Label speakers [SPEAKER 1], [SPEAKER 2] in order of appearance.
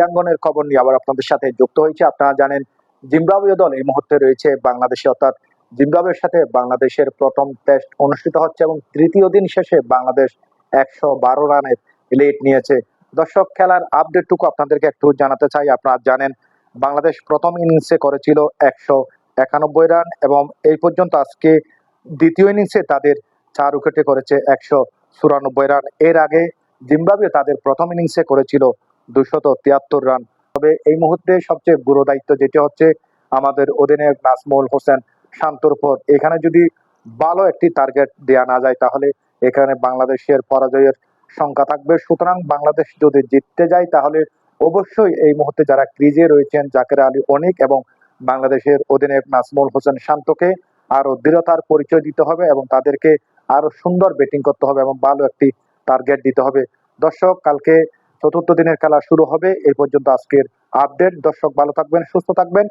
[SPEAKER 1] ক্রীড়াঙ্গনের খবর নিয়ে আবার আপনাদের সাথে যুক্ত হয়েছে। আপনারা জানেন জিম্বাবুয়ে দল এই মুহূর্তে রয়েছে বাংলাদেশে, অর্থাৎ জিম্বাবুয়ের সাথে বাংলাদেশের প্রথম টেস্ট অনুষ্ঠিত হচ্ছে এবং তৃতীয় দিন শেষে বাংলাদেশ ১১২ রানের লিড নিয়েছে। দর্শক, খেলার আপডেটটুকু আপনাদেরকে একটু জানাতে চাই। আপনারা জানেন বাংলাদেশ প্রথম ইনিংসে করেছিল ১৯১ রান এবং এই পর্যন্ত আজকে দ্বিতীয় ইনিংসে তাদের ৪ উইকেটে করেছে ১৯৪ রান। এর আগে জিম্বাবুয়ে তাদের প্রথম ইনিংসে করেছিল ২৭৩ রান। তবে এই মুহূর্তে সবচেয়ে গুরু দায়িত্ব যেটি হচ্ছে আমাদের অধিনায়ক নাজমুল হোসেন শান্তর উপর। এখানে যদি ভালো একটি টার্গেট দেওয়া না যায় তাহলে এখানে বাংলাদেশের পরাজয়ের সংখ্যা থাকবে। সুতরাং বাংলাদেশ যদি জিততে যায় তাহলে অবশ্যই এই মুহূর্তে যারা ক্রিজে রয়েছেন জাকের আলী অনিক এবং বাংলাদেশের অধিনায়ক নাজমুল হোসেন শান্তকে আরো দৃঢ়তার পরিচয় দিতে হবে এবং তাদেরকে আরো সুন্দর ব্যাটিং করতে হবে এবং ভালো একটি টার্গেট দিতে হবে। দর্শক, কালকে চতুর্থ দিনের খেলা শুরু হবে। এই পর্যন্ত আজকের আপডেট। দর্শক, ভালো থাকবেন, সুস্থ থাকবেন।